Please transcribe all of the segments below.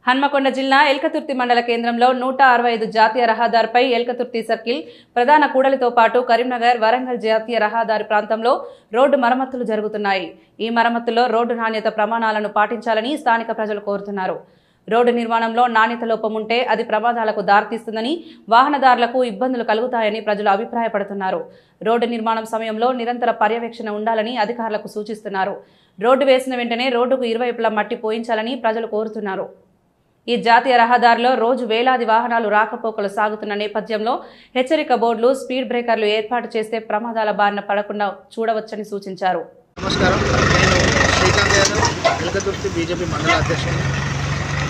హన్మకొండ జిల్లా ఎల్కతుర్తి మండల కేంద్రంలో 165 జాతీయ రహదారిపై ఎల్కతుర్తి సర్కిల్ ప్రధాన కూడలితో పాటు కరీంనగర్ వరంగల్ జాతీయ రహదారి ప్రాంతంలో రోడ్డు మరమ్మతులు జరుగుతున్నాయి। ఈ మరమ్మతుల్లో రోడ్డు నాణ్యత ప్రమాణాలను పాటించాలని స్థానిక ప్రజలు కోరుతున్నారు। రోడ్డు నిర్మాణంలో నాణ్యత లోపం ఉంటే అది ప్రమాదాలకు దారితీస్తుందని, వాహనదారులకు ఇబ్బందులు కలుగుతాయని ప్రజలు అభిప్రాయపడుతున్నారు। రోడ్డు నిర్మాణం సమయంలో నిరంతర పర్యవేక్షణ ఉండాలని అధికారులకు సూచిస్తున్నారు। రోడ్డు వేసిన వెంటనే రోడ్డుకు ఇరువైపులా మట్టి పోయించాలని ప్రజలు కోరుతున్నారు। ఈ జాతీయ రహదారిలో రోజు వేలాది వాహనాలు రాకపోకలు సాగుతున్న నేపథ్యంలో హెచ్చరిక బోర్డులు, స్పీడ్ బ్రేకర్లు ఏర్పాటు చేస్తే ప్రమాదాల బారిన పడకుండా చూడవచ్చని సూచించారు। నమస్కారం, నేను శ్రీకాంత్ యాదవ్, ఎల్కతుర్తి బీజేపీ మండల అధ్యక్షుడు।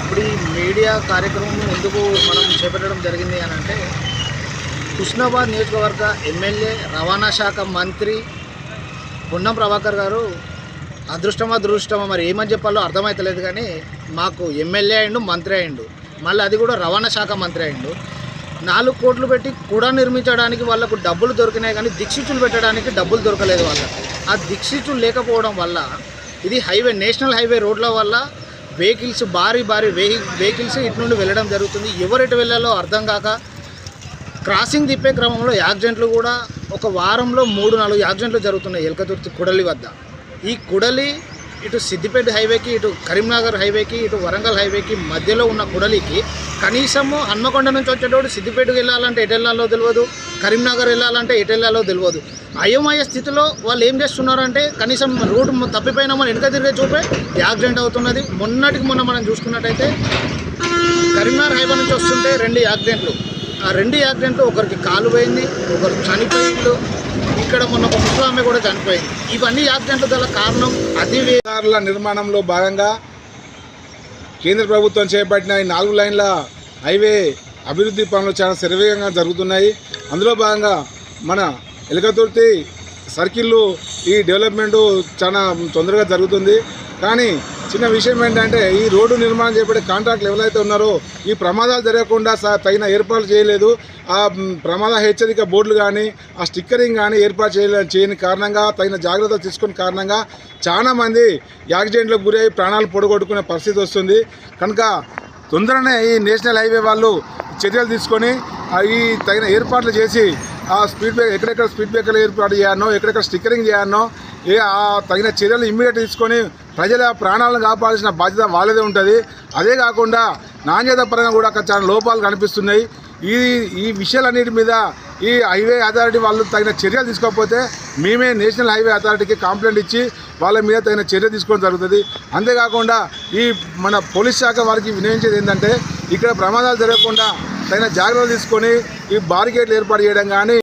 ఇప్పుడు ఈ మీడియా కార్యక్రమం ఎందుకు మనం చేపట్టడం జరిగింది అని అంటే, హుస్నాబాద్ నియోజకవర్గ ఎమ్మెల్యే, రవాణా శాఖ మంత్రి పొన్నం ప్రభాకర్ గారు అదృష్టమా మరి ఏమని చెప్పాలో అర్థమవుతలేదు, కానీ మాకు ఎమ్మెల్యే అయిండు, మంత్రి అయిండు, మళ్ళీ అది కూడా రవాణా శాఖ మంత్రి అయిండు। 4 కోట్లు పెట్టి కూడా నిర్మించడానికి వాళ్ళకు డబ్బులు దొరికినాయి, కానీ దిక్సూచులు పెట్టడానికి డబ్బులు దొరకలేదు వాళ్ళకు। ఆ దిక్సూచులు లేకపోవడం వల్ల ఇది హైవే, నేషనల్ హైవే రోడ్ల వల్ల వెహికల్స్ భారీ వెహికల్స్ ఇటు నుండి వెళ్ళడం జరుగుతుంది। ఎవరెటు వెళ్ళాలో అర్థం కాక క్రాసింగ్ తిప్పే క్రమంలో యాక్సిడెంట్లు కూడా ఒక వారంలో 3-4 యాక్సిడెంట్లు జరుగుతున్నాయి ఎల్కతుర్తి కుడలి వద్ద। ఈ కుడలి ఇటు సిద్దిపేట హైవేకి, ఇటు కరీంనగర్ హైవేకి, ఇటు వరంగల్ హైవేకి మధ్యలో ఉన్న కుడలికి కనీసము హన్మకొండ నుంచి వచ్చేటోడు సిద్దిపేటకు వెళ్ళాలంటే ఎటు వెళ్ళాలో తెలియదు, కరీంనగర్ వెళ్ళాలంటే ఎటు వెళ్ళాలో తెలియదు। అయోమయ స్థితిలో వాళ్ళు ఏం చేస్తున్నారంటే, కనీసం రోడ్డు తప్పిపోయినా మనం వెనక తిరిగే చూపే యాక్సిడెంట్ అవుతున్నది। మొన్న మనం చూసుకున్నట్టయితే కరీంనగర్ హైవే నుంచి వస్తుంటే 2 యాక్సిడెంట్లు, ఆ 2 యాక్సిడెంట్లు ఒకరికి కాలు పోయింది, ఒకరు చనిపోయిండు, ఇక్కడ మొన్న ఒక ముసలామె కూడా చనిపోయింది। ఇవన్నీ యాక్సిడెంట్లు గల కారణం అతివేగాల నిర్మాణంలో భాగంగా కేంద్ర ప్రభుత్వం చేపట్టిన ఈ 4 లైన్ల హైవే అభివృద్ధి పనులు చాలా శరవేగంగా జరుగుతున్నాయి। అందులో భాగంగా మన ఎల్కతుర్తి సర్కిల్లో ఈ డెవలప్మెంటు చాలా తొందరగా జరుగుతుంది। కానీ చిన్న విషయం ఏంటంటే, ఈ రోడ్డు నిర్మాణం చేపట్టే కాంట్రాక్ట్లు ఎవరైతే ఉన్నారో ఈ ప్రమాదాలు జరగకుండా తగిన ఏర్పాట్లు చేయలేదు। ఆ ప్రమాద హెచ్చరిక బోర్డులు కానీ, ఆ స్టిక్కరింగ్ కానీ ఏర్పాటు చేయని కారణంగా, తగిన జాగ్రత్తలు తీసుకునే కారణంగా చాలామంది యాక్సిడెంట్లకు గురై ప్రాణాలు పొడగొట్టుకునే పరిస్థితి వస్తుంది। కనుక తొందరనే ఈ నేషనల్ హైవే వాళ్ళు చర్యలు తీసుకొని ఈ తగిన ఏర్పాట్లు చేసి ఆ ఎక్కడెక్కడ స్పీడ్ బ్రేకర్లు ఏర్పాటు చేయాలనో, ఎక్కడెక్కడ స్టిక్కరింగ్ చేయాలనో ఆ తగిన చర్యలు ఇమ్మీడియట్ తీసుకొని ప్రజల ప్రాణాలను కాపాడాల్సిన బాధ్యత వాళ్ళదే ఉంటుంది। అదే కాకుండా నాణ్యత పరంగా కూడా చాలా లోపాలు కనిపిస్తున్నాయి। ఈ విషయాలన్నిటి మీద ఈ హైవే అథారిటీ వాళ్ళు తగిన చర్యలు తీసుకోకపోతే మేమే నేషనల్ హైవే అథారిటీకి కంప్లైంట్ ఇచ్చి వాళ్ళ మీద తగిన చర్య తీసుకోవడం జరుగుతుంది। అంతేకాకుండా ఈ మన పోలీస్ శాఖ వారికి వినియోగించేది ఏంటంటే, ఇక్కడ ప్రమాదాలు జరగకుండా తగిన జాగ్రత్తలు తీసుకొని ఈ బారికేడ్లు ఏర్పాటు చేయడం కానీ